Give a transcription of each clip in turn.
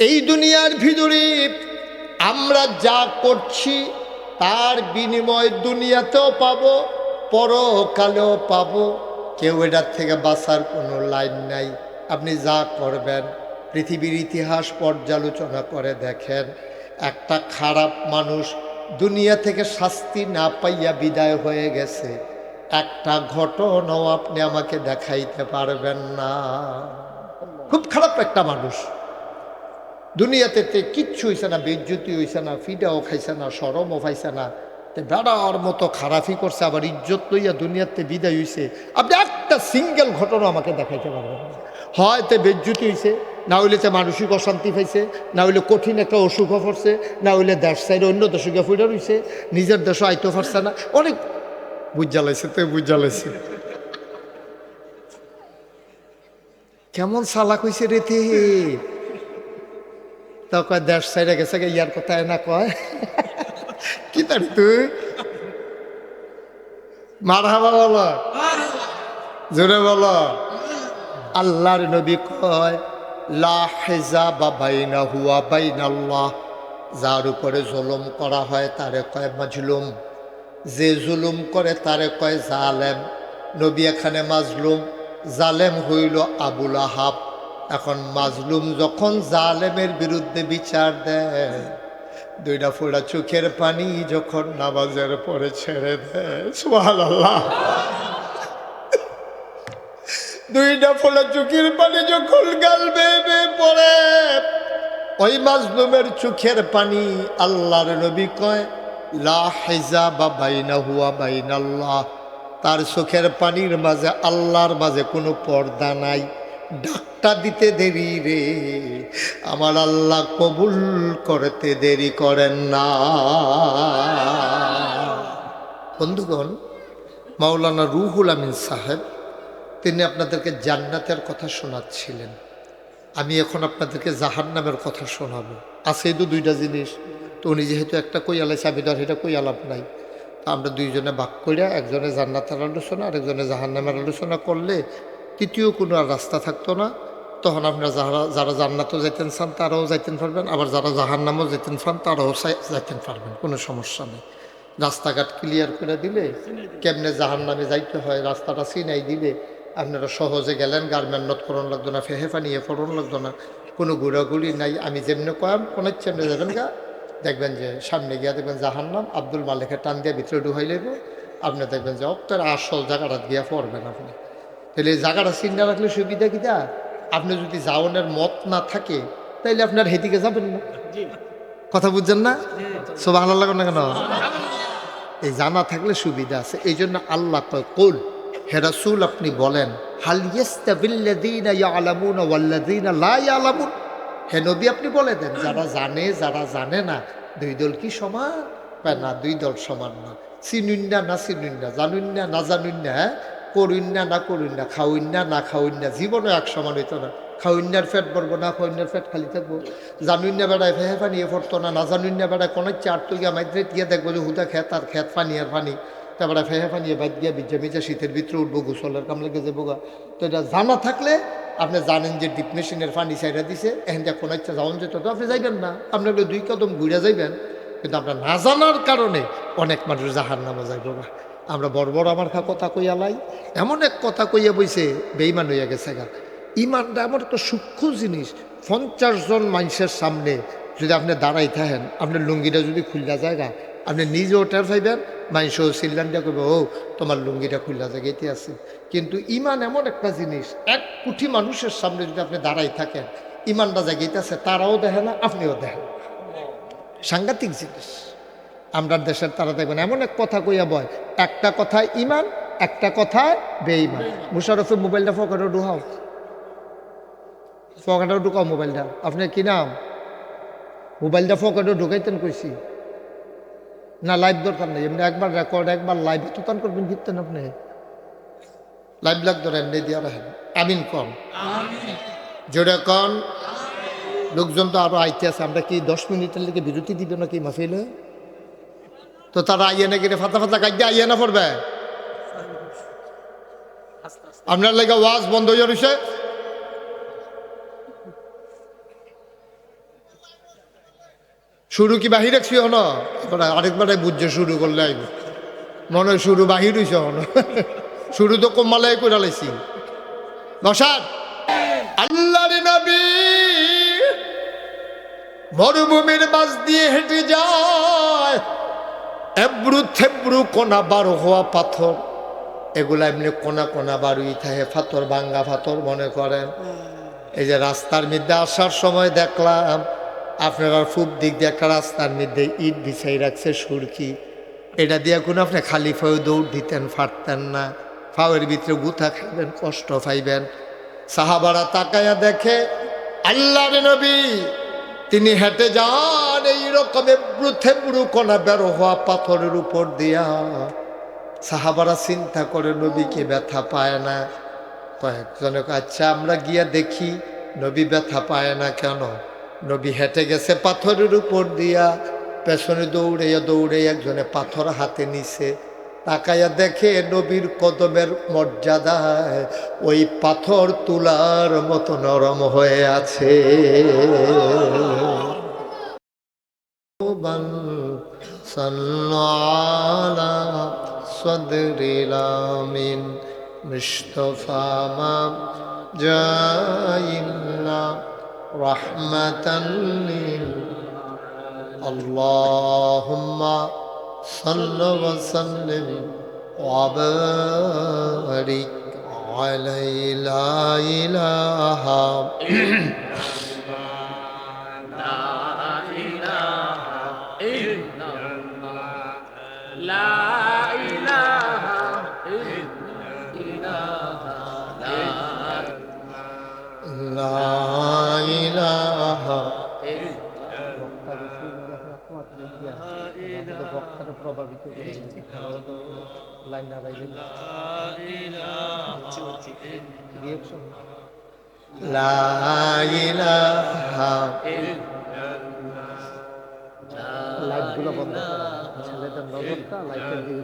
এই দুনিয়ার ভিতরে আমরা যা করছি তার বিনিময় দুনিয়াতেও পাবো, পরকালেও পাবো। কেউ এটার থেকে বাঁচার কোনো লাইন নাই। আপনি যা করবেন, পৃথিবীর ইতিহাস পর্যালোচনা করে দেখেন, একটা খারাপ মানুষ দুনিয়া থেকে শাস্তি না পাইয়া বিদায় হয়ে গেছে, একটা ঘটনাও আপনি আমাকে দেখাইতে পারবেন না। খুব খারাপ একটা মানুষ, দুনিয়াতে কিচ্ছু হইছে না, বেজ্জতি হইছে না, ফিডাও খাইছে না, শরমও পাইছে না, বেড়ার মতো খারাপই করছে, আবার ইজ্জত লইয়া দুনিয়াতে বিদায় হইছে। আপনি একটা সিঙ্গেল ঘটনা আমাকে দেখাইতে পারবেন না। হয়তো বেজ্জতি হইছে, না হইলে তে মানসিক অশান্তি পাইছে, না হইলে কঠিন একটা অসুখ পড়ছে, না হইলে দেশ সাইডে অন্য দেশে গিয়ে ফুটা রইছে, নিজের দেশও আইতে পারছে না, অনেক বুঝালাইছে। তো বুঝালাইছে কেমন চালাক হইছে রে তে। তা কয় দেশ সাইডে গেছে ইয়ার কথা না কয় কি তার তুই মারহাবা বলো, জোরে বলো। আল্লাহর নবী কয় লা হিজাবা বাইনাহু ওয়া বাইনাল্লাহ, যার উপরে জুলুম করা হয় তারে কয় মাজলুম, যে জুলুম করে তারে কয় জালেম। নবী এখানে মাজলুম, জালেম হইল আবুল আহাব। এখন মাজলুম যখন জালেমের বিরুদ্ধে বিচার দেয়, দুইটা ফোঁটা চোখের পানি যখন নামাজের পরে ছেড়ে দেয়, সুবহানাল্লাহ, দুইটা ফোঁটা চোখের পানি যখন গাল বেয়ে বেয়ে পড়ে, ওই মাজলুমের চোখের পানি আল্লাহর নবী কয় লা হিজাবা বাইনাহু ওয়া বাইনাল্লাহ, তার চোখের পানির মাঝে আল্লাহর মাঝে কোনো পর্দা নাই। ডাকটা দিতে দেরি রে, আমার আল্লাহ কবুল করতে দেরি করেন না। বন্ধুগণ, মাওলানা রুহুল আমিন সাহেব তিনি আপনাদেরকে জান্নাতের কথা শোনাচ্ছিলেন। আমি এখন আপনাদেরকে জাহান্নামের কথা শোনাবো। আছে তো দুইটা জিনিস, তো উনি যেহেতু একটা কই আলাইছে, আমি তো সেটা কই আলাপ নাই। তো আমরা দুইজনে ভাগ করিয়া একজনে জান্নাতের আলোচনা আর একজনে জাহান্নামের আলোচনা করলে তৃতীয় কোনো আর রাস্তা থাকতো না। তখন আপনারা যারা জান্নাতও যাইতেন চান তারাও যাইতেন পারবেন, আবার যারা জাহান্নামও যাইতেন চান তারাও যাইতেন পারবেন, কোনো সমস্যা নেই। রাস্তাঘাট ক্লিয়ার করে দিলে, কেমনে জাহান্নামে যাইতে হয় রাস্তাটা চিনাই দিলে আপনারা সহজে গেলেন, গার মেহনত করণ লাগতো না, ফেহেফা নিয়ে ফোরন লাগতো না, কোনো ঘোরাঘুরি নাই। আমি যেমনি কয়াম কোনো চেমনে যাবেন গা, দেখবেন যে সামনে গিয়া দেখবেন জাহান্নাম, আব্দুল মালিকের টান দিয়ে ভিতরে ঢুকাই লইব, আপনি দেখবেন যে আপনার আসল জায়গাটা গিয়া পড়বেন আপনি। তাহলে এই জায়গাটা চিন্তা রাখলে সুবিধা কিটা, আপনি যদি যাওয়ানের মত না থাকে তাইলে আপনার হেদিকে যাবেন না। কথা বুঝছেন না? সব ভালো লাগে না কেন? এই জানা থাকলে সুবিধা আছে। এই জন্য আল্লাহ কয় কুল, হে রাসূল আপনি বলেন, হাল ইয়াস্তাবিল্লাযীনা ইয়ালামুনা ওয়াল্লাযীনা লা ইয়ালামুন, হে নবী আপনি বলে দেন, যারা জানে যারা জানে না দুই দল কি সমান? না, দুই দল সমান না। চিনুন না না চিনুন না, জানুন না না জানুন না, হ্যাঁ, করুন না না করুন না, খাউন না না খাউন না, জীবনও এক সমান হইতো না। খাউন্যার ফেট ভরবো না, খাউন্যার ফেট খালি থাকবো। জানুন না বেড়ায় ফেহে পানিয়ে পড়তো না, না জানুন না বেড়ায় কোনো চার তো গিয়া মাইতে গিয়ে দেখবো যে হুদা খেত আর খেত পানি আর পানি, তারপরে ফেহে পানিয়ে বাইক গিয়া বিজা মিজা শীতের ভিতরে উঠবো, গোসলের কাম লেগে যাবো গা। তো এটা জানা থাকলে আপনি জানেন যে ডিপ মেশিনের পানি চাইরা দিছে, এখন যা কোনো ইচ্ছা যাওয়ান যেত, তো আপনি যাইবেন না, আপনার দুই কদম ঘুরে যাইবেন। কিন্তু আপনার না জানার কারণে অনেক মানুষ জাহান্নামে যাইবো গা। আমরা বড় বড় আমার কথা কইয়া লাই, এমন এক কথা কইয়া বইছে বেঈমান হইয়া গেছে গা। ইমানটা এমন একটা সূক্ষ্ম জিনিস, 50 জন মানুষের সামনে যদি আপনি দাঁড়াই থাকেন, আপনার লুঙ্গিটা যদি খুললা জায়গা, আপনি নিজেও টের পাইবেন, মানুষও চিল্লানটা করবে, ও তোমার লুঙ্গিটা খুললা জায়গাতে আছে। কিন্তু ইমান এমন একটা জিনিস, 1 কোটি মানুষের সামনে যদি আপনি দাঁড়াই থাকেন, ইমানটা জায়গাতে আছে, তারাও দেখে না, আপনিও দেখেন। সাংঘাতিক জিনিস। আমরা দেশের তারা দেখবেন এমন এক কথা কইয়া বয়, একটা কথায় ইমান, একটা কথায় বেঈমান। মুশারফের মোবাইলটা ফকেটে ঢুকাও, ফকেটে ঢুকাও মোবাইলটা। আপনার কি নাম? মোবাইলটা ফকেটে ঢুকাইতেন কইছি না, লাইভ দরকার নেই, এমনি একবার রেকর্ড একবার লাইভ তুতান করবেন, ফিরতেন আপনি লাইভ লাগ ধরেন এমনি দিয়া রাখেন। আমিন কন, জোরে কন। লোকজন তো আরো আইতে আছে, আমরা কি 10 মিনিটের লিগে বিরতি দিব নাকি মাহফিলে? তো তারা আইয়া নাকি ফাতা ফাতা কাজ আইয়া না পড়বে, আপনার লেগে ওয়াজ বন্ধ হয়ে রয়েছে। শুরু কি বাহির রাখছি হন, এবার আরেকবারে বুঝছে শুরু করলে আইব মনে হয় শুরু বাহির হইছে হন। শুরু তো কমালাই করে লাইছি। বসান। আল্লাহর নবী মরুভূমির মাঝ দিয়ে হেঁটে যায়, এবড়ু থেবড়ু কোনা বার হওয়া পাথর, এগুলা এমনি কোনা কোনা বারুই থাকে, পাথর ভাঙ্গা পাথর মনে করেন। এই যে রাস্তার মধ্যে আসার সময় দেখলাম আপনার পূব দিক দিয়ে একটা রাস্তার মধ্যে ইট বিছাই রাখছে সুরকি, এটা দিয়ে কোনো আপনি খালি পায়ে দৌড় দিতেন, ফাটতেন না, পায়ের ভিতরে গুথা খাইবেন, কষ্ট পাইবেন। সাহাবারা তাকায়া দেখে আল্লাহর নবী তিনি হেঁটে যান এইরকম এবড়ু কোনা বের হওয়া পাথরের উপর দিয়া। সাহাবারা চিন্তা করে নবী কি ব্যথা পায় না? কয়েকজনে আচ্ছা আমরা গিয়া দেখি নবী ব্যথা পায় না কেন। নবী হেঁটে গেছে পাথরের উপর দিয়া, পেছনে দৌড়াইয়া দৌড়াইয়া একজনে পাথর হাতে নিছে, তাকাইয়া দেখে নবীর কদমের মর্যাদায় ওই পাথর তুলার মতো নরম হয়ে আছে। সদরিলামিন মুস্তফা মা জাইল্লা রহমাতান লিল আল্লাহুম্মা সাল্লি ওয়া সাল্লিম ওয়া বারিক আলাইহি লা ইলাহা প্রভাবিত লাইন না বাইলে লা ইলাহা লাইটগুলো বন্ধ করা, ছেলেদের নজরটা লাইটের দিকে।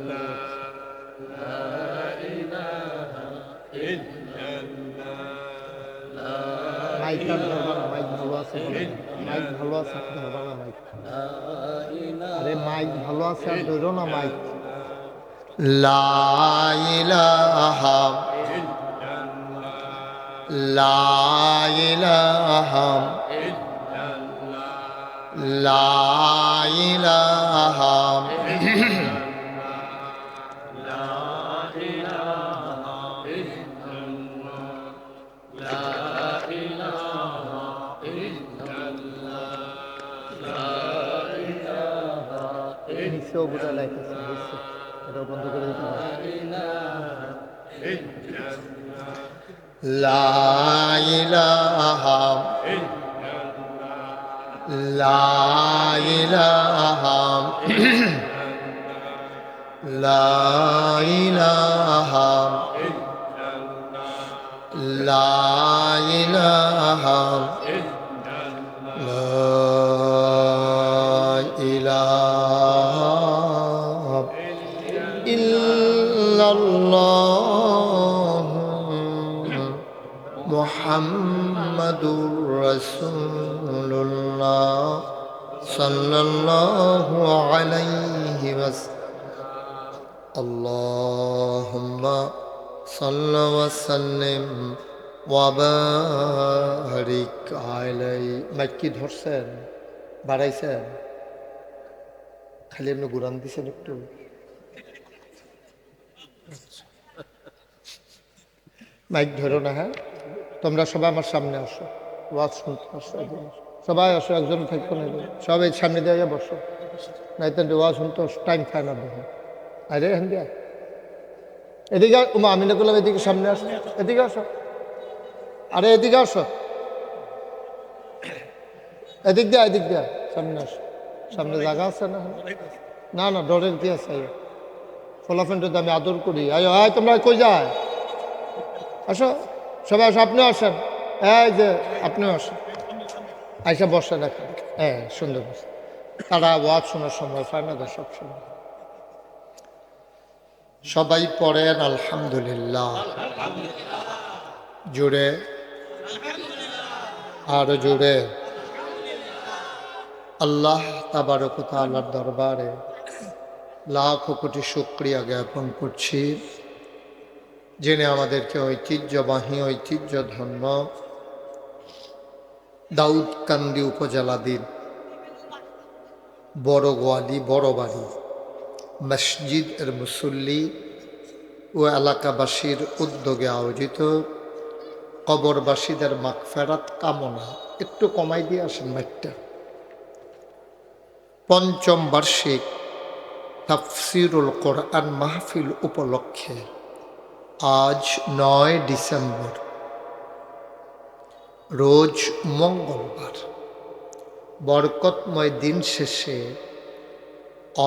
মাইক ধরবা না, মাইক ভালো আছে, মাইক ভালো আছে, ধরবা না মাইক। আরে মাইক ভালো আছে আর ধরো না মাইক। লা ইলাহা লা ইলাহা লা ইলাহা নিচেও বোঝা লাইতেছে, বুঝছে? এটা বন্ধ করে দিতে হবে। লা ইলাহা লা ইলাহা লা ইলাহা লা ইলাহা মুহাম্মাদুর রাসূলুল্লাহ সাল্লাল্লাহু আলাইহি ওয়াসাল্লাম। আল্লাহুম্মা সাল্লি ওয়া সাল্লিম ওয়া বারিক আলাইহি। মাইক কি ধরছেন, বাড়াইছেন, খালি এমনি ঘুরান দিছেন একটু? মাইক ধরো না। হ্যাঁ, তোমরা সবাই আমার সামনে আসো, ওয়াজ শুনতে আসো, সবাই আসো, একজন থাকবো না, সবাই সামনে দিয়ে বসো, নাইতে ওয়াজ শুনতে টাইম খায় না। দেখো আরে হ্যাঁ দিয়া এদিকে আমি না করলাম, এদিকে সামনে আসো, এদিকে আসো, আরে এদিকে আসো, এদিক দিয়া এদিক দিয়া সামনে আসো, সামনে জায়গা আছে না? না না, ডরের কি আছে? ফলাফেন্টে আমি আদর করি। আয় আয়, তোমরা কই যায়? আসো সবাই আসো, আপনিও আসেন, এই যে আপনিও আসেন, আইসা বসে দেখেন। হ্যাঁ, সুন্দর বসে, তারা ওয়াজ শোনার সময় পায় না তো সব সময়। সবাই পড়েন আলহামদুলিল্লাহ জোরে, আরো জোরে। আল্লাহ তাবারক ওয়া তাআলার দরবারে লাখ কোটি শুকরিয়া জ্ঞাপন করছি, যিনি আমাদেরকে ঐতিহ্যবাহী ঐতিহ্যধন্য দাউদকান্দি উপজেলাধীন বড় গোয়ালি বড় বাড়ি মসজিদ এর মুসল্লি ও এলাকাবাসীর উদ্যোগে আয়োজিত কবরবাসীদের মাগফিরাত কামনা, একটু কমাই দিয়ে আসেন মাইকটা, পঞ্চম বার্ষিক তাফসিরুল কোরআন মাহফিল উপলক্ষে আজ 9 ডিসেম্বর রোজ মঙ্গলবার বরকতময় দিন শেষে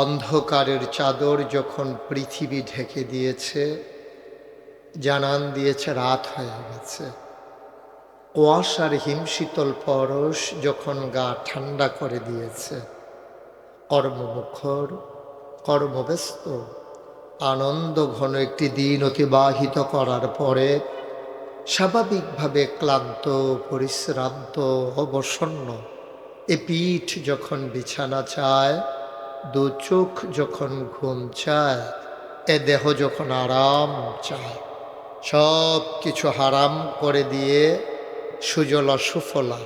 অন্ধকারের চাদর যখন পৃথিবী ঢেকে দিয়েছে, জানান দিয়েছে রাত হয়ে গেছে, কুয়াশার হিমশীতল পরশ যখন গা ঠান্ডা করে দিয়েছে, কর্মমুখর কর্মব্যস্ত আনন্দ ঘন একটি দিন অতিবাহিত করার পরে স্বাভাবিকভাবে ক্লান্ত পরিশ্রান্ত অবসন্ন এ পিঠ যখন বিছানা চায়, দু চোখ যখন ঘুম চায়, এ দেহ যখন আরাম চায়, সব কিছু হারাম করে দিয়ে সুজলা সুফলা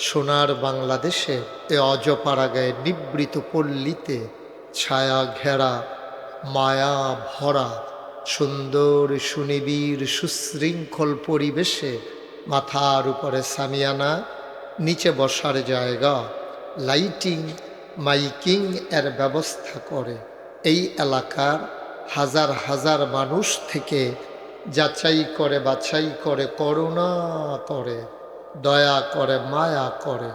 সোনার বাংলাদেশে এ অজপাড়াগায়ে নিবৃত পল্লীতে ছায়া ঘেরা মায়া ভরা সুন্দর সুনিবিড় সুশৃঙ্খল পরিবেশে মাথার উপরে সামিয়ানা, নিচে বসার জায়গা, লাইটিং মাইকিং এর ব্যবস্থা করে এই এলাকার হাজার হাজার মানুষ থেকে যাচাই করে বাছাই করে করুণা করে দয়া করে মায়া করে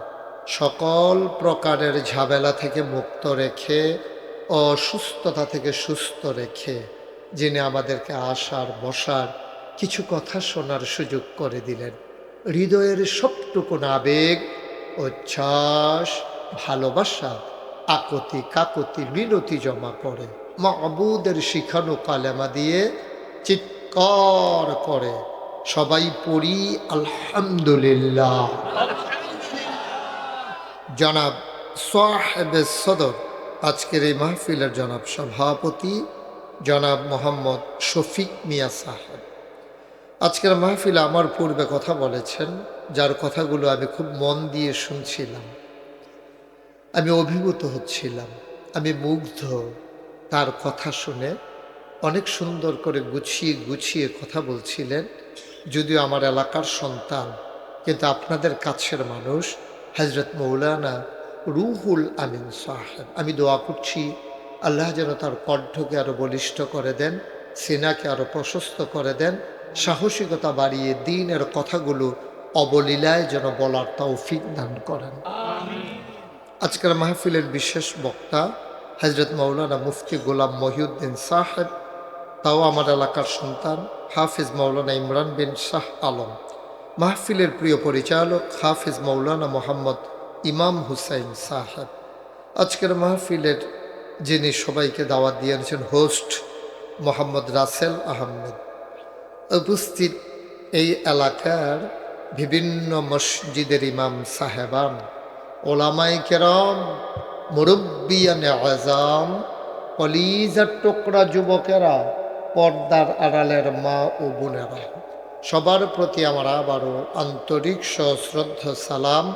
সকল প্রকারের ঝামেলা থেকে মুক্ত রেখে অসুস্থতা থেকে সুস্থ রেখে যিনি আমাদেরকে আসার বসার কিছু কথা শোনার সুযোগ করে দিলেন, হৃদয়ের সবটুকু আবেগ উচ্ছ্বাস ভালোবাসা আকতি কাকতি মিনতি জমা করে মাবুদের শিখানো কালেমা দিয়ে চিৎকার করে সবাই পড়ি আলহামদুলিল্লাহ। জনাব সাহেবে সদর আজকের এই মাহফিলের জনাব সভাপতি জনাব মোহাম্মদ শফিক মিয়া সাহেব আজকের মাহফিলে আমার পূর্বে কথা বলেছেন, যার কথাগুলো আমি খুব মন দিয়ে শুনছিলাম, আমি অভিভূত হচ্ছিলাম, আমি মুগ্ধ তার কথা শুনে। অনেক সুন্দর করে গুছিয়ে গুছিয়ে কথা বলছিলেন, যদিও আমার এলাকার সন্তান কিন্তু আপনাদের কাছের মানুষ হজরত মৌলানা রুহুল আমিন সাহেব। আমি দোয়া করছি আল্লাহ যেন তার কণ্ঠকে আরো বলিষ্ঠ করে দেন, সিনাকে আরো প্রশস্ত করে দেন, সাহসিকতা বাড়িয়ে দ্বীনের কথাগুলো অবলীলায় যেন বলার তৌফিক দান করেন। আজকের মাহফিলের বিশেষ বক্তা হজরত মৌলানা মুফতি গোলাম মহিউদ্দিন সাহেব, তাও আমার এলাকার সন্তান হাফিজ মৌলানা ইমরান বিন শাহ আলম। মাহফিলের প্রিয় পরিচালক হাফিজ মৌলানা মোহাম্মদ ইমাম হুসাইন সাহেব। আজকের মাহফিলের যিনি সবাইকে দাওয়াত দিয়েছেন হোস্ট মোহাম্মদ রাসেল আহমেদ। উপস্থিত এই এলাকার বিভিন্ন মসজিদের ইমাম সাহেবান, ওলামাই কেরাম, মুরব্বিয়ানে আযাম, কলিজার টুকরা যুবকেরা, পর্দার আড়ালের মা ও বোনেরা, সবার প্রতি আমার আবারও আন্তরিক সশ্রদ্ধ সালাম।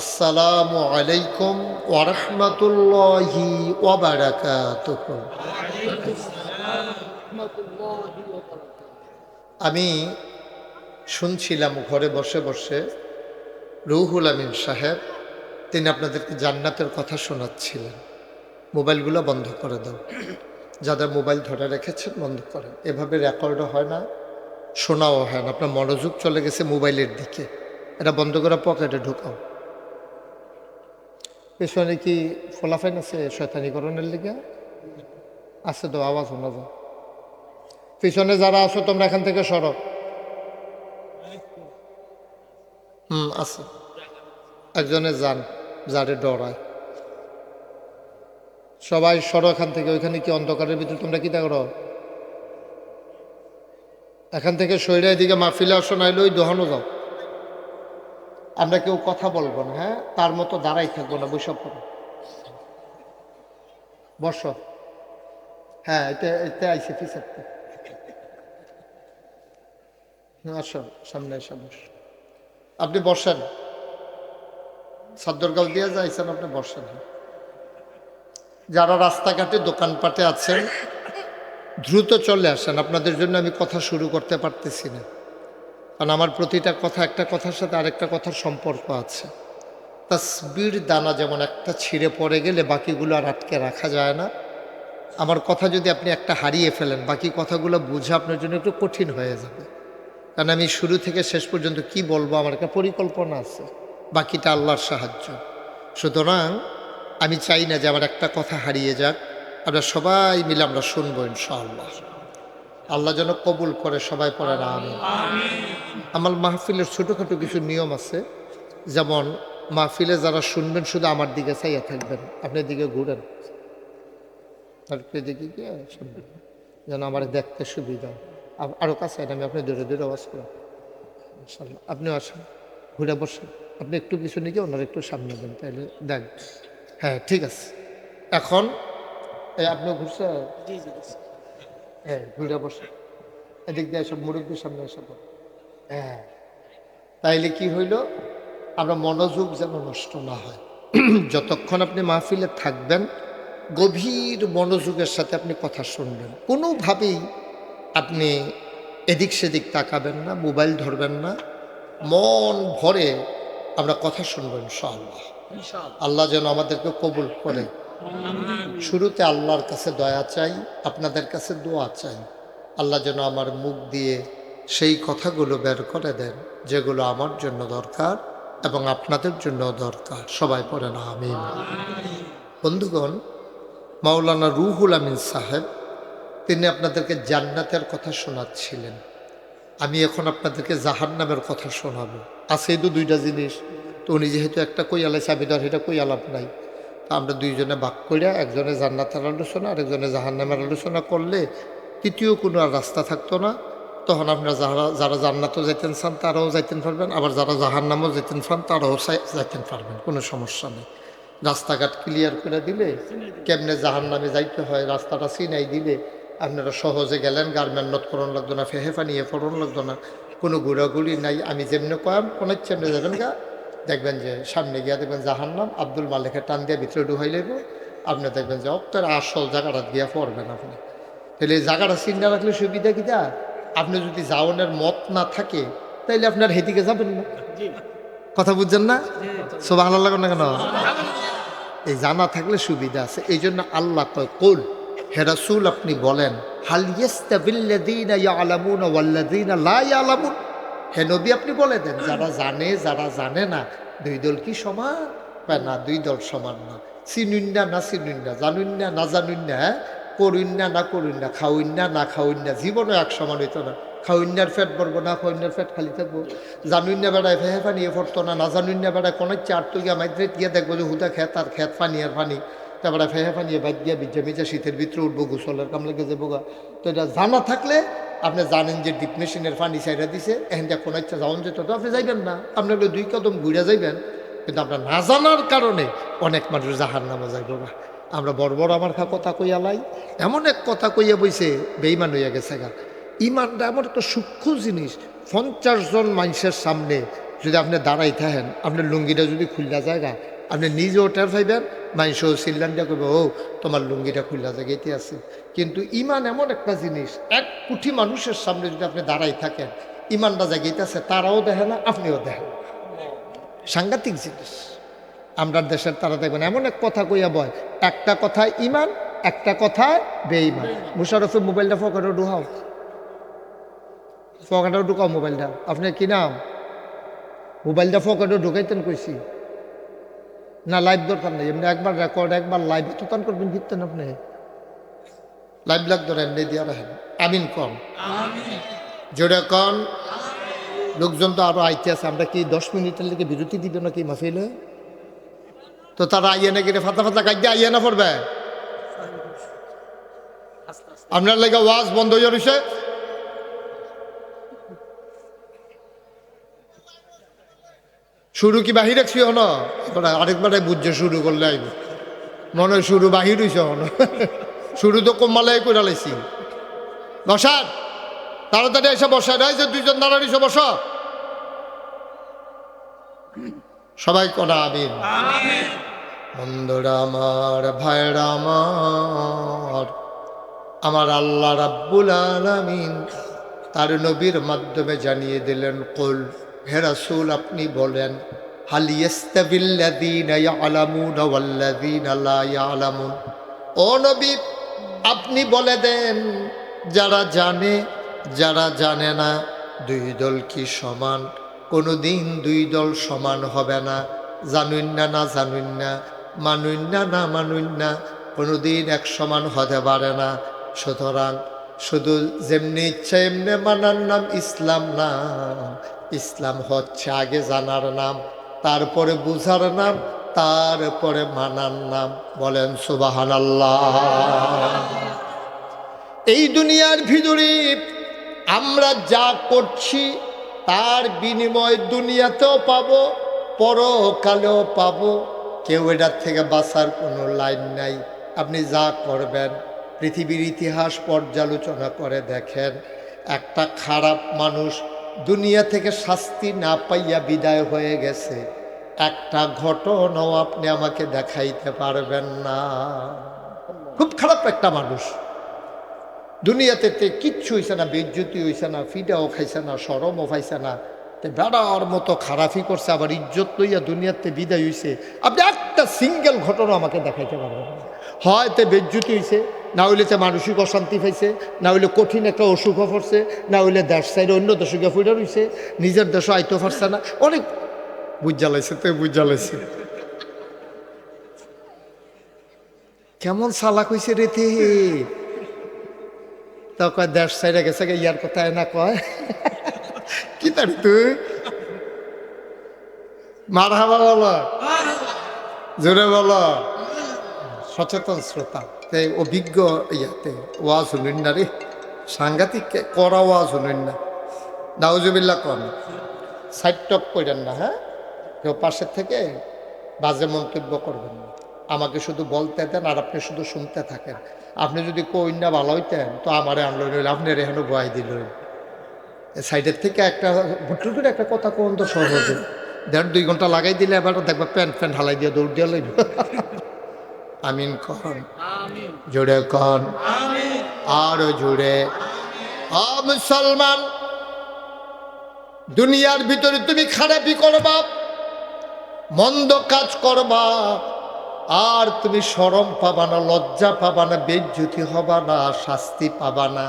আসসালামু আলাইকুম ওয়া রাহমাতুল্লাহি ওয়া বারাকাতুহু। আমি শুনছিলাম ঘরে বসে বসে রুহুল আমিন সাহেব, তিনি আপনাদেরকে জান্নাতের কথা শোনাচ্ছিলেন। মোবাইলগুলো বন্ধ করে দাও, যাদের মোবাইল ধরে রেখেছেন বন্ধ করেন, এভাবে রেকর্ডও হয় না, শোনাও হয় না, আপনার মনোযোগ চলে গেছে মোবাইলের দিকে, এটা বন্ধ করে পকেটে ঢুকাও। পেছনে কি ফোলাফাইন আছে শয়তানিকরণের লিগে আছে তো, আওয়াজ শোনা যায়। পিছনে যারা আছো তোমরা এখান থেকে সরো। আছে একজনে যান, যারে ডরায়, সবাই সরো এখান থেকে। ওইখানে কি অন্ধকারের ভিতরে তোমরা কি দেখো? এখান থেকে সৈরা এদিকে মাহফিলে আসো, নাইলে ওই দোহানো যাও। আমরা কেউ কথা বলবো না, হ্যাঁ? তার মতো দাঁড়াই থাকবো না, বৈশাখ করো, বস। হ্যাঁ, এটা আইসে ফিসারতে আসো, সামনে এসে বস। আপনি বসেন, সাদ্দরগাঁও দিয়ে যাইছেন, আপনি বসেন। যারা রাস্তাঘাটে দোকানপাটে আছেন দ্রুত চলে আসেন, আপনাদের জন্য আমি কথা শুরু করতে পারতেছি না, কারণ আমার প্রতিটা কথা একটা কথার সাথে আরেকটা কথার সম্পর্ক আছে। তাসবির দানা যেমন একটা ছিঁড়ে পড়ে গেলে বাকিগুলো আর আটকে রাখা যায় না, আমার কথা যদি আপনি একটা হারিয়ে ফেলেন বাকি কথাগুলো বোঝা আপনার জন্য একটু কঠিন হয়ে যাবে, কারণ আমি শুরু থেকে শেষ পর্যন্ত কি বলবো আমার একটা পরিকল্পনা আছে, বাকিটা আল্লাহর সাহায্য। সুতরাং আমি চাই না যে আমার একটা কথা হারিয়ে যাক, আমরা সবাই মিলে আমরা শুনবো ইনশাআল্লাহ। আল্লাহ যেন কবুল করে, সবাই পড়ে না আমি। আমার মাহফিলের ছোটোখাটো কিছু নিয়ম আছে, যেমন মাহফিলে যারা শুনবেন শুধু আমার দিকে চাইয়া থাকবেন, আপনার দিকে ঘুরেন আর দিকে গিয়ে শুনবেন, যেন আমার দেখতে সুবিধা। আরও কাছে আমি আপনি দূরে দূরে আওয়াজ করেন ইনশাল্লাহ। আপনিও আসেন, ঘুরে বসেন, আপনি একটু পিছনে গিয়ে ওনার একটু সামনে দেন, তাহলে দেখ। হ্যাঁ ঠিক আছে, এখন আপনিও ঘুরছে, হ্যাঁ ঘুরে বসেন, এদিক দিয়ে সব মুরব্বীর সামনে এসে বল। হ্যাঁ, তাইলে কি হইল, আমরা মনোযোগ যেন নষ্ট না হয়। যতক্ষণ আপনি মাহফিলে থাকবেন গভীর মনোযোগের সাথে আপনি কথা শুনবেন, কোনোভাবেই আপনি এদিক সেদিক তাকাবেন না, মোবাইল ধরবেন না, মন ভরে আমরা কথা শুনবো ইনশাআল্লাহ। আল্লাহ যেন আমাদেরকে কবুল করে। শুরুতে আল্লাহর কাছে দয়া চাই, আপনাদের কাছে দোয়া চাই, আল্লাহ যেন আমার মুখ দিয়ে সেই কথাগুলো বের করে দেন যেগুলো আমার জন্য দরকার এবং আপনাদের জন্য দরকার, সবাই পড়েন আমিন। বন্ধুগণ, মাওলানা রুহুল আমিন সাহেব তিনি আপনাদেরকে জান্নাতের কথা শোনাচ্ছিলেন, আমি এখন আপনাদেরকে জাহান্নামের কথা শোনাবো। আছে তো দুইটা জিনিস, তো উনি যেহেতু একটা কই আলাইছে আমি তো আর এটা কই আলাপ নাই, তা আমরা দুইজনে ভাগ করিয়া একজনে জান্নাতের আলোচনা আর একজনে জাহান্নামের আলোচনা করলে তৃতীয় কোনো আর রাস্তা থাকতো না। তখন আপনারা যারা জান্নাতও যাইতেন চান তারাও যাইতেন পারবেন, আবার যারা জাহান্নামও যাইতেন চান তারাও যাইতেন পারবেন, কোনো সমস্যা নেই। রাস্তাঘাট ক্লিয়ার করে দিলে কেমনে জাহান্নামে যাইতে হয় রাস্তাটা চিনাই দিলে আপনারা সহজে গেলেন, গার্মেন্ট করণ লাগতো না, ফেহেফা নিয়ে ফোরন লাগতো না, কোনো ঘোরাঘুরি নাই। আমি যেমনি কয়াম কোনো চেমনে যাবেন গা, দেখবেন যে সামনে গিয়া দেখবেন জাহান্নাম, আব্দুল মালিকের টান দিয়ে ভিতরে ঢুকাই লইব, আপনি দেখবেন যে আপনার আসল জায়গাটা গিয়া পড়বেন আপনি। তাহলে এই জায়গাটা চিন্তা রাখলে সুবিধা কিটা, আপনি যদি যাওয়ানোর মত না থাকে তাইলে আপনার হেদিকে যাবেন না। কথা বুঝছেন না? সব ভালো লাগে না কেন? এই জানা থাকলে সুবিধা আছে, এই জন্য আল্লাহ কয় কুল, হে রাসূল আপনি বলেন, হাল ইয়াস্তাবিল্লাযীনা ইয়ালামুনা ওয়াল্লাযীনা লা ইয়ালামুন, হে নবী আপনি বলে দেন যারা জানে যারা জানে না দুই দল কি সমান? না, দুই দল সমান না। চিনুন না না চিনুন না, জানুন না না জানুন না, করুন না না করুন না, খাউন না না খাউন না, জীবনও এক সমান হইতো না। খাউন্যার ফ্যাট বাড়বো না খাউন্যার ফ্যাট খালি থাকবো, জানুন না বেড়ায় ফেহে পানি এ পড়তো না, না জানুন না বেড়ায় কোনো চার তুলিয়া মাইদ্রে গিয়ে দেখবো যে হুদা খেত আর খেত পানি আর পানি, তারপরে ফেহে পানি বাদ দিয়া বিজা মিজা শীতের ভিতরে উঠবো, গোসলের কাম লেগে যাবো গা। তো এটা জানা থাকলে আপনি জানেন যে ডিপ মেশিনের পানি চাইরা দিছে, এখন যা কোনো ইচ্ছা যাওয়ান যেত তো আপনি যাইবেন না, আপনার দুই কদম ঘুরে যাইবেন। কিন্তু আপনার না জানার কারণে অনেক মানুষ জাহান্নামে যাইব না। আমরা বড় বড় আমার কথা কইয়া লাই, এমন এক কথা কইয়া বইছে বেইমান হইয়া গেছে গা। ইমানটা এমন একটা সূক্ষ্ম জিনিস, 50 জন মানুষের সামনে যদি আপনি দাঁড়াই থাকেন, আপনার লুঙ্গিটা যদি খুললা জায়গা আপনি নিজেও টের পাইবেন, মানুষও চিল্লানটা করবে ও তোমার লুঙ্গিটা খুললা জায়গাতে আছে। কিন্তু ইমান এমন একটা জিনিস, 1 কোটি মানুষের সামনে যদি আপনি দাঁড়াই থাকেন, ইমানটা জায়গাতে আছে তারাও দেখে না আপনিও দেখেন, সাংঘাতিক জিনিস। আমরা দেশের তারা দেখবেন এমন এক কথা কইয়া বয়, একটা কথায় ইমান একটা কথায় বেঈমান। মুশারফের মোবাইলটা ফকেটে ঢুকাও, ফকেটে ঢুকাও মোবাইলটা। আপনার কি নাম? মোবাইলটা ফকেটে ঢুকাইতেন কইছি না, লাইভ দরকার নেই, এমনি একবার রেকর্ড একবার লাইভ তুতান করবেন ফিরতেন আপনি, লাইভ লাগ ধরে এমনি দিয়া রাখেন। আমিন কন, জোরে কন। লোকজন তো আরো আইতে আছে, আমরা কি 10 মিনিটের লেগে বিরতি দিব নাকি মাহফিলে? তো তারা আইয়ে না কিনে ফাতা ফাতা কাজ আইয়ে না পড়বে, আপনার লেগে ওয়াজ বন্ধ হয়ে রয়েছে। শুরু কি বাহির রাখছি হন, এবার আরেকবার বুঝছে শুরু করলে আইব মনে হয় শুরু বাহির হইছে হন। শুরু তো কমালাই করে লাইছি। বসান, তাড়াতাড়ি এসে বসায় নাই যে দুইজন দাঁড়ান এসে বস। সবাই করা আমিন। বন্ধুরা আমার, ভাইরা আমার, আমার আল্লাহ রাব্বুল আলামিন তার নবীর মাধ্যমে জানিয়ে দিলেন, কুল, হে রাসূল আপনি বলেন, হাল ইয়াস্তাবিল্লাযীনা ইয়ালামুনা ওয়াল্লাযীনা লা ইয়ালামুন। ও নবী আপনি বলে দেন, যারা জানে যারা জানে না দুই দল কি সমান? কোনোদিন দুই দল সমান হবে না। জানুন না না জানুন না, মানুন না না মানুন না, কোনোদিন এক সমান হতে পারে না। সুতরাং শুধু যেমনি ইচ্ছা এমনি মানার নাম ইসলাম না। ইসলাম হচ্ছে আগে জানার নাম, তারপরে বুঝার নাম, তারপরে মানার নাম। বলেন সুবহানাল্লাহ। এই দুনিয়ার ভিতরে আমরা যা করছি তার বিনিময় দুনিয়াতেও পাবো, পরকালেও পাবো। কেউ এটার থেকে বাঁচার কোনো লাইন নাই। আপনি যা করবেন, পৃথিবীর ইতিহাস পর্যালোচনা করে দেখেন, একটা খারাপ মানুষ দুনিয়া থেকে শাস্তি না পাইয়া বিদায় হয়ে গেছে, একটা ঘটনাও আপনি আমাকে দেখাইতে পারবেন না। খুব খারাপ একটা মানুষ, দুনিয়াতে কিচ্ছু হইছে না, বেজ্জতি হইছে না, ফিডাও খাইছে না, শরমও পাইছে না, বেড়ার মতো খারাপই করছে, আবার ইজ্জত লইয়া দুনিয়াতে বিদায় হইছে। আপনি একটা সিঙ্গেল ঘটনা আমাকে দেখাইতে পারবেন না। হয়তো বেজ্জতি হইছে, না হইলে তে মানসিক অশান্তি পাইছে, না হইলে কঠিন একটা অসুখ পড়ছে, না হইলে দেশ সাইডে অন্য দেশে গিয়ে ফুটে রইছে, নিজের দেশও আইতে পারছে না, অনেক বুঝালাইছে। তো বুঝালাইছে কেমন চালাক হইছে রে থে। তা কয় দেশ সাইডে গেছে, ইয়ার কথা না কয় কি তার তুই মার হাবা বলো, জোরে বলো। সচেতন শ্রোতা, অভিজ্ঞ ইয়াতে ওয়াজ শুনুন না রে, সাংঘাতিক করা ওয়াজ শুনুন না। নাউজুবিল্লাহ কন, সাইড টক করেন না। হ্যাঁ, কেউ পাশের থেকে বাজে মন্তব্য করবেন না। আমাকে শুধু বলতে দেন আর আপনি শুধু শুনতে থাকেন। আপনি যদি কই না ভালো হইতেন তো আমারে আনলো নইলে আপনি রেহানো বয়াই দিল। সাইডের থেকে একটা ভুট্টুর করে একটা কথা কোন তো সহজে 1.5-2 ঘন্টা লাগাই দিলে এবার দেখবা প্যান্ট হালাই দিয়ে দৌড় দিয়ে লইব। আমিন কন, জোরে কন, আরো জোরে। মুসলমান, দুনিয়ার ভিতরে তুমি খারাপি করবা, মন্দ কাজ করবা, আর তুমি শরম পাবা না, লজ্জা পাবা না, বেজ্জতি হবা না, শাস্তি পাবা না।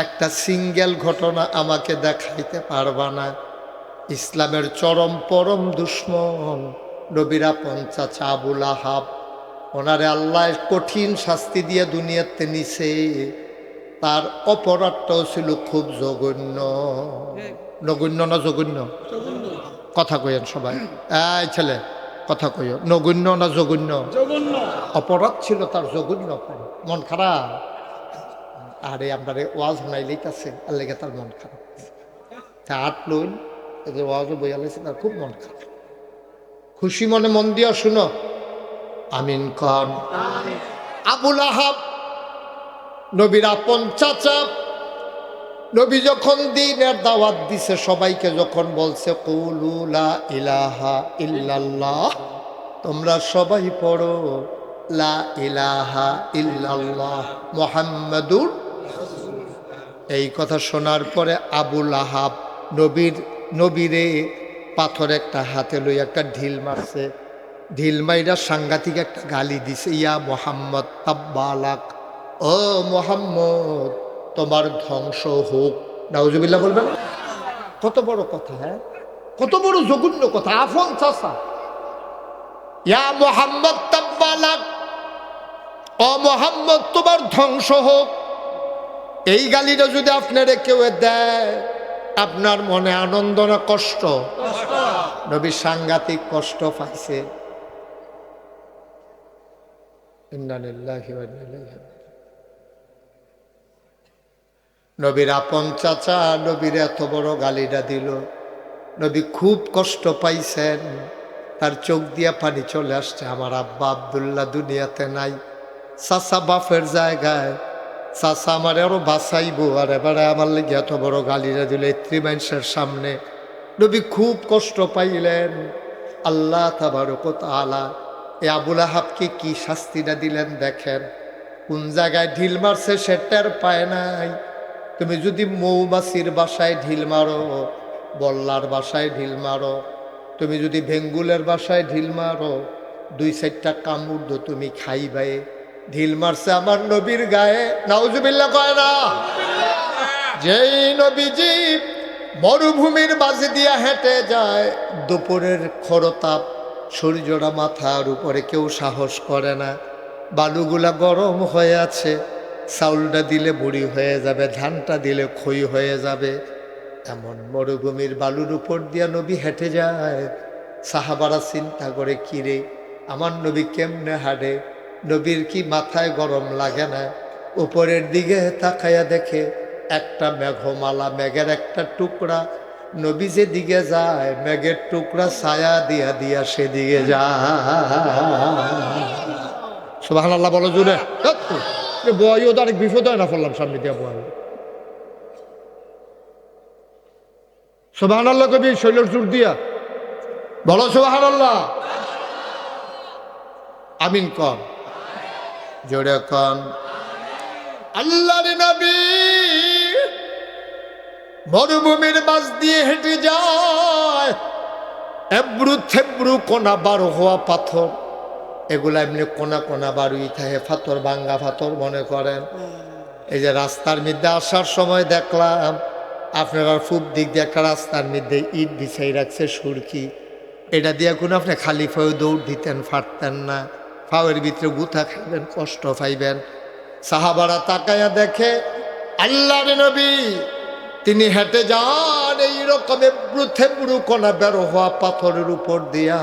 একটা সিঙ্গেল ঘটনা আমাকে দেখাইতে পারবা না। ইসলামের চরম পরম দুশ্মন নবীর আপন চাচা আবু লাহাব, ওনারে আল্লাহ কঠিন শাস্তি দিয়ে দুনিয়াতে নিছে। তার অপরাধটাও ছিল খুব জঘন্য। নগণ্য না জঘন্য? কথা কইেন সবাই, এই ছেলে কথা কইও, নগণ্য না জঘন্য? অপরাধ ছিল তার জঘন্য। মন খারাপ, আরে আপনারে ওয়াজ শোনাই লইতাছে আর লেগে তার মন খারাপ। তা আট লইন ওয়াজও বইয়া লাইছে, তার খুব মন খারাপ। খুশি মনে মন দিয়া শুনো, আমিন কন। আবু লাহাব নবীর আপন চাচা, নবী যখন দ্বীনের দাওয়াত দিছে, সবাইকে যখন বলছে কুলু লা ইলাহা ইল্লাল্লাহ, তোমরা সবাই পড়ো লা ইলাহা ইল্লাল্লাহ মুহাম্মাদুর, এই কথা শোনার পরে আবু লাহাব নবীরে পাথর একটা হাতে লই একটা ঢিল মারছে। ঢিল মাইরা সাংঘাতিক একটা গালি দিছে, ইয়া মুহাম্মদ তাব্বালাক, ও মুহাম্মদ তোমার ধ্বংস হোক। নাউজুবিল্লাহ বলবেন? কত বড় কথা, হ্যাঁ, কত বড় জঘন্য কথা। আফন চাচা, ইয়া মুহাম্মদ তাব্বালাক, ও মুহাম্মদ তোমার ধ্বংস হোক। এই গালিটা যদি আপনারে কেউ দেয়, আপনার মনে আনন্দ না কষ্ট? নবী সাংঘাতিক কষ্ট পাইছে। ইন্না লিল্লাহি ওয়া ইন্না ইলাইহি রাজিউন। নবীর আপন চাচা নবীর এত বড় গালিটা দিল। নবী খুব কষ্ট পাইছেন, তার চোখ দিয়া পানি চলে আসছে। আমার আব্বা আব্দুল্লাহ দুনিয়াতে নাই, চাচা বাপের জায়গায়, চাচা আমার আরো বাঁচাইবো, আর এবারে আমার লেগে এত বড় গালিরা দিল এত্রি মানুষের সামনে। নবী খুব কষ্ট পাইলেন। আল্লাহ তাবারক ওয়া তাআলা এ আবুল আহাবকে কি শাস্তিটা দিলেন দেখেন। কোন জায়গায় ঢিল মারছে সে টের পায় নাই। তুমি যদি মৌমাছির বাসায় ঢিল মারো, বল্লার বাসায় ঢিল মারো, তুমি যদি ভেঙ্গুলের বাসায় ঢিল মারো, 2-4টা কামড় তো তুমি খাইবাই। ঢিল মারছে আমার নবীর গায়ে, নাউজুবিল্লাহ কয় না? যেই নবীজি মরুভূমির মাঝে দিয়া হেঁটে যায়, দুপুরের খরতাপ, সূর্যটা মাথার উপরে, কেউ সাহস করে না। বালুগুলা গরম হয়ে আছে, চাউলটা দিলে বুড়ি হয়ে যাবে, ধানটা দিলে ক্ষয় হয়ে যাবে। এমন মরুভূমির বালুর উপর দিয়া নবী হেঁটে যায়। সাহাবারা চিন্তা করে, কিরে আমার নবী কেমনে হাঁটে, নবীর কি মাথায় গরম লাগে না? উপরের দিকে তাকাইয়া দেখে একটা মেঘমালা, মেঘের একটা টুকরা, নবী যে দিকে যায় মেঘের টুকরা ছায়া দিয়া দিয়া সেদিকে যায়। সুবহানাল্লাহ বলো জুড়ে। বয়ও তো আরেক বিপদ হয় না, পড়লাম সামনে দিয়া বয়। সুবহানাল্লাহ কবি শৈলের জোর দিয়া বলো সুবহানাল্লাহ। আমিন কন, জোরে কন। আল্লাহর নবী মরুভূমির মাঝ দিয়ে হেঁটে যায়। এবড়ু থেবড়ু কোনা বার হওয়া পাথর, এগুলা এমনি কোনা কোনা বারুই থাকে, পাথর, ভাঙ্গা পাথর মনে করেন। এই যে রাস্তার মধ্যে আসার সময় দেখলাম আপনার পূব দিক দিয়ে একটা রাস্তার মধ্যে ইট বিছাই রাখছে, সুরকি। এটা দিয়ে কোনো আপনি খালি পায়ে দৌড় দিতেন, ফাটতেন না, পায়ের ভিতরে গুথা খাইবেন, কষ্ট পাইবেন। সাহাবারা তাকায়া দেখে আল্লাহর নবী তিনি হেঁটে যান এইরকম এবড়ু থেবড়ু কোনা বের হওয়া পাথরের উপর দিয়া।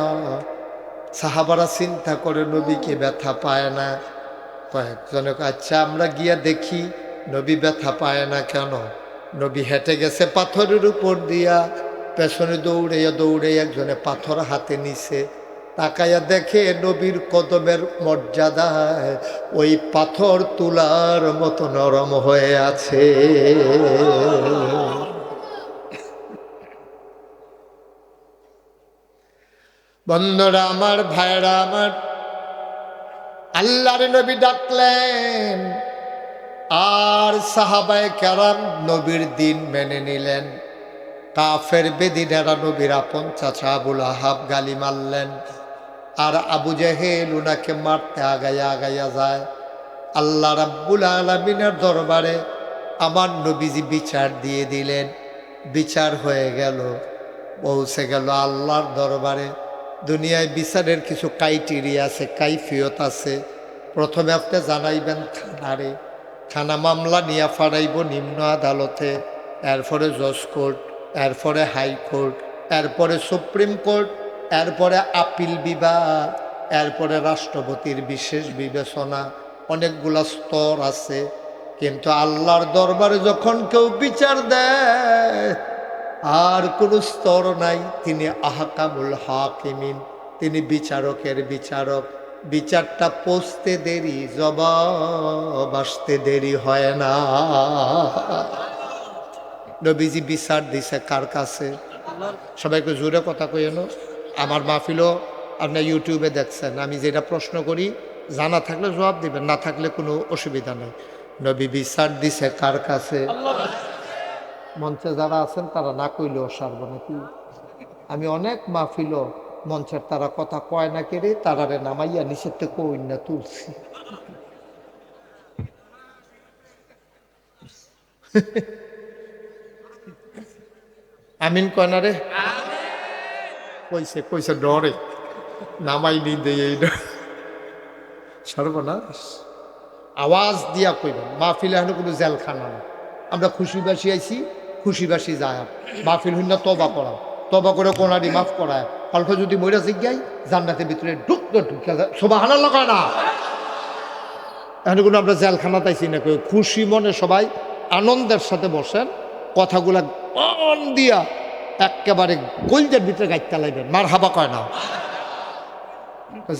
সাহাবারা চিন্তা করে নবীকে ব্যথা পায় না। কয়েকজনে আচ্ছা আমরা গিয়া দেখি নবী ব্যথা পায় না কেন। নবী হেঁটে গেছে পাথরের উপর দিয়া, পেছনে দৌড়ে দৌড়ে একজনে পাথর হাতে নিছে। তাকাইয়া দেখে নবীর কদমের মর্যাদায় ওই পাথর তুলার মতো নরম হয়ে আছে। বন্ধুরা আমার, ভাইরা আমার, আল্লাহর নবী ডাকলেন আর সাহাবায়ে কেরাম নবীর দিন মেনে নিলেন। কাফের বেদিনেরা নবীর আপন চাচা আবুল আহাব গালি মারলেন, আর আবু জেহেল উনাকে মারতে আগাইয়া আগাইয়া যায়। আল্লাহ রাব্বুল আলামিনের দরবারে আমার নবীজি বিচার দিয়ে দিলেন। বিচার হয়ে গেল, পৌঁছে গেল আল্লাহর দরবারে। দুনিয়ায় বিচারের কিছু ক্রাইটেরিয়া আছে, কাইফিয়ত আছে। প্রথমে আপনি জানাইবেন থানারে, থানা মামলা নিয়ে ফাড়াইব নিম্ন আদালতে, এরপরে জজ কোর্ট, এরপরে হাইকোর্ট, এরপরে সুপ্রিম কোর্ট, এরপরে আপিল বিভাগ, এরপরে রাষ্ট্রপতির বিশেষ বিবেচনা। অনেকগুলা স্তর আছে। কিন্তু আল্লাহর দরবারে যখন কেউ বিচার দেয় আর কোনো স্তর নাই। তিনি আহকামুল হাকিমিন, তিনি বিচারকের বিচারক। বিচারটা পৌঁছতে দেরি, জবাব আসতে দেরি হয় না। নবীজি বিচার দিছে কার কাছে? সবাইকে জোরে কথা কইনো। আমার মাহফিলও আপনি ইউটিউবে দেখছেন, আমি যেটা প্রশ্ন করি জানা থাকলে জবাব দিবেন, না থাকলে কোনো অসুবিধা নেই। নবী বিচার দিছে কার কাছে? মঞ্চে যারা আছেন তারা না কইলেও সারব নাকি? আমি অনেক মাহফিল মঞ্চের তারা কথা কয় না কেড়ে তারারে নামাইয়া নিচের থেকে কই না তুলছি। আমিন কয় না রে? কইছে কইছে ডরে নামাই নি দেয় এই সর্বনাশ। আওয়াজ দিয়া কইবেন। মাহফিলে এখন কোনো জেলখানা না। আমরা খুশিবাসী আইছি, খুশিবাসী যায়। মাহফিল হইনা তবা করা, তবা করে কোনারি মাফ করায়। অল্প যদি মইরা জিজ্ঞাই জান্নাতের ভিতরে ঢুকতে ঢুকে যায়। সুবহানাল্লাহ কয় না? এখন কোনো আমরা জেলখানা তাইছি না। খুশি মনে সবাই আনন্দের সাথে বসেন, কথাগুলা মন দিয়া একেবারে গোলজের ভিতরে গাইতে লাইবেন, মার হাবা কয় না।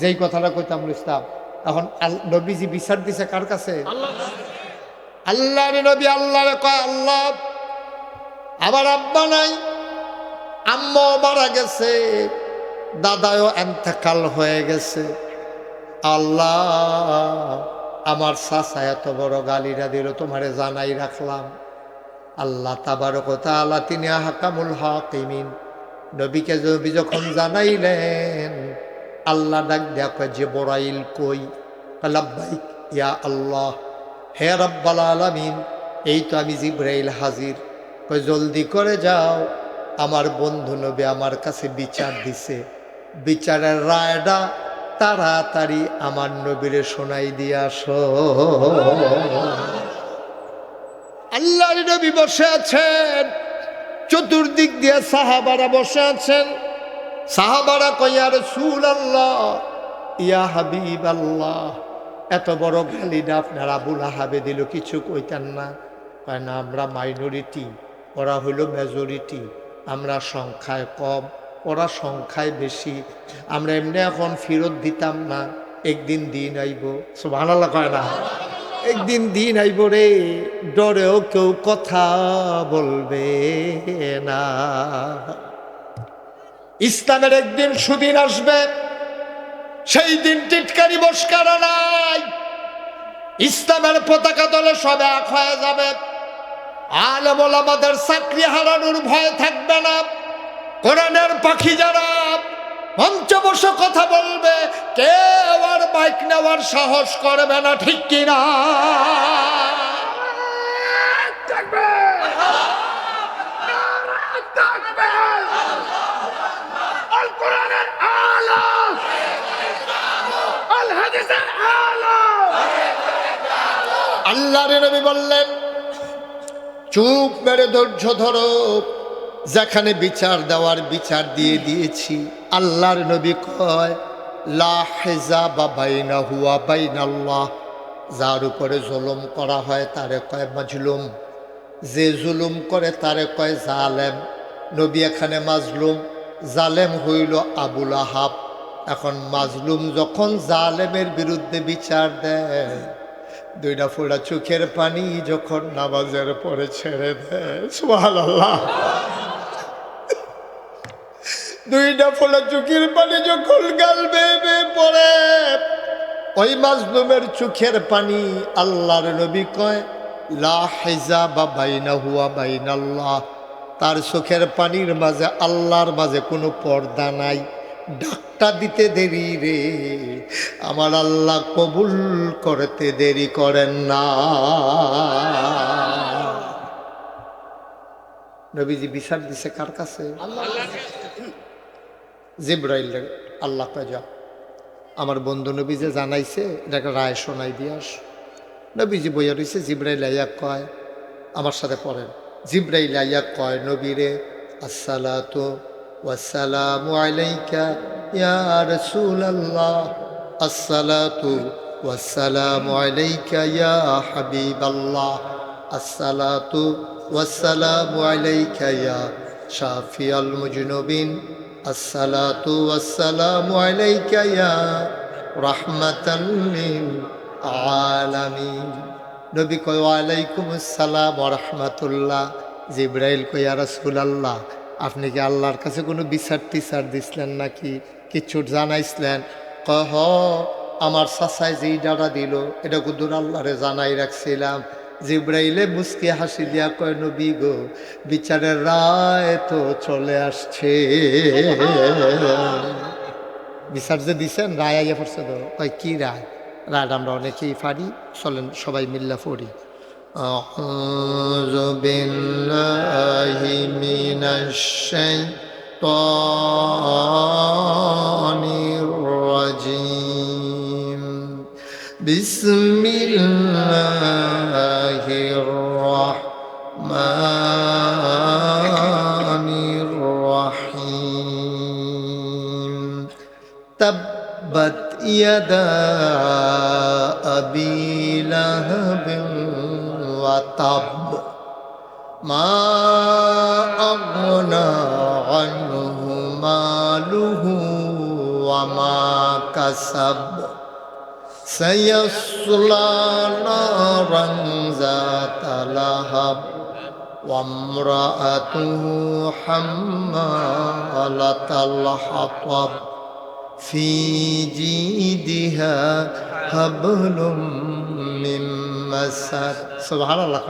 যেই কথাটা কইতাম ইসলাম, এখন নবীজি বিচার দিছে কার কাছে? আল্লাহর নবী আল্লাহরে কয়, আল্লাহ আমার আব্বা নাই, আম্মাও মারা গেছে, দাদাও এন্তেকাল হয়ে গেছে, আল্লাহ আমার চাচা এত বড় গালিটা দিল, তোমারে জানাই রাখলাম। আল্লাহ তাবারক ওয়া তাআলা তিনি আহকামুল হাকিমিন, নবীকে নবী যখন জানাইলেন, আল্লাহ ডাক দেয়া কয়, জিবরাইল কই? লাব্বাইক ইয়া আল্লাহ, হে রাব্বাল আলামিন, এই তো আমি জিবরাইল হাজির। কয় জলদি করে যাও, আমার বন্ধু নবী আমার কাছে বিচার দিছে, বিচারের রায়টা তাড়াতাড়ি আমার নবীরে শোনাই দিয়ে আসো। আল্লাহর নবী বসে আছেন, চতুর্দিক দিয়ে সাহাবারা বসে আছেন। সাহাবারা কয়, ইয়া রাসূলুল্লাহ, ইয়া হাবিবাল্লাহ, এত বড় গালিটা আপনার আবুল আহাবে দিল, কিছু কইতেন না? কয় না, আমরা মাইনরিটি, ওরা হইল মেজরিটি, আমরা সংখ্যায় কম, ওরা সংখ্যায় বেশি, আমরা এমনি এখন ফেরত দিতাম না, একদিন দিন আইব। সুবহানাল্লাহ কয় না? একদিন দিন আইব রে, ডরেও কেউ কথা বলবে না। ইসলামের একদিন সুদিন আসবে, সেই দিন টিটকারি বসকারা নাই, ইসলামের পতাকা তলে সব এক হয়ে যাবে, আলেম ওলামাদের চাকরি হারানোর ভয় থাকবে না, কোরআনের পাখি যারা মঞ্চ বসে কথা বলবে, কেউ আর বাইক নেওয়ার সাহস করবে না, ঠিক কিনা? আল্লাহর নবী বললেন, চুপ মেরে ধৈর্য ধরো, যেখানে বিচার দেওয়ার বিচার দিয়ে দিয়েছি। আল্লাহর নবী কয়, লা হিজাবা বাইনাহু ওয়া বাইনাল্লাহ, যার উপরে জুলুম করা হয় তারে কয় মাজলুম, যে জুলুম করে তারে কয় জালেম। নবী এখানে মাজলুম, জালেম হইল আবুল আহাব। এখন মাজলুম যখন জালেমের বিরুদ্ধে বিচার দেয়, দুইটা ফোঁটা চোখের পানি যখন নামাজের পরে ছেড়ে দেয়, সুবহানাল্লাহ, দুইটা ফোঁটা চোখের পানি যখন গাল বেয়ে বেয়ে পড়ে, ওই মাজলুমের চোখের পানি আল্লাহর নবী কয়, লা হিজাবা বাইনাহু ওয়া বাইনাল্লাহ, তার চোখের পানির মাঝে আল্লাহর মাঝে কোনো পর্দা নাই। ডাকটা দিতে দেরি রে, আমার আল্লাহ কবুল করতে দেরি করেন না। নবীজি বিচার দিছে কার কাছে? জিবরাইল। আল্লাহ কয়, যাও, আমার বন্ধু নবী যে জানাইছে এটাকে রায় শোনাই দিয়ে আস। নবীজি বইয়া রয়েছে, জিবরাইল আইয়া কয়, আমার সাথে পড়েন। জিবরাইল আইয়া কয় নবীরে, আসসালাতু ওয়াসসালামু আলাইকা ইয়া রাসূলুল্লাহ, আসসালাতু ওয়াসসালামু আলাইকা ইয়া হাবিবাল্লাহ, আসসালাতু ওয়াসসালামু আলাইকা ইয়া শাফিয়াল মুজনুবিন, আসসালাতু ওয়াসসালামু আলাইকা ইয়া রাহমাতাল লিল আলামিন। নবী কয়, ওয়ালাইকুম আসসালাম ওয়া রাহমাতুল্লাহ। জিবরাইল কয়, ইয়া রাসূলুল্লাহ, আপনি কি আল্লাহর কাছে কোনো বিচার টিচার দিছিলেন নাকি, কিছু জানাইছিলেন? কয়, হ, আমার চাচাই যেই ডাটা দিল এটা কুদুর আল্লাহরে জানাই রাখছিলাম। জিবরাইলে মুস্কি হাসি দিয়া কয়, নবী গো, বিচারের রায় তো চলে আসছে। বিচার যে দিছেন, রায় আইয়া পড়ছে তো। কয়, কি রায়? রায়টা আমরা অনেকেই পারি, চলেন সবাই মিল্লা পড়ি। আউযু বিল্লাহি মিনাশ শাইতানির রাজিম, বিসমিল্লাহির রাহমানির রাহিম। তাব্বাত ইয়াদা আবি লাহাব ওয়া তাব, মা أغنى عنه ماله وما كسب سيصلى نارا ذات لهب وامرأته حمالة الحطب في جيدها حبل من مسد سبحان الله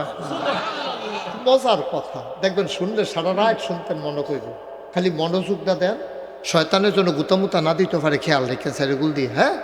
মজার কথা দেখবেন শুনলে সারা রাত শুনতেন মনে করব খালি মনোযোগটা দেন শয়তানের জন্য গুতামুতা না দিতে পারে খেয়াল রেখেন স্যারেগুল দিয়ে হ্যাঁ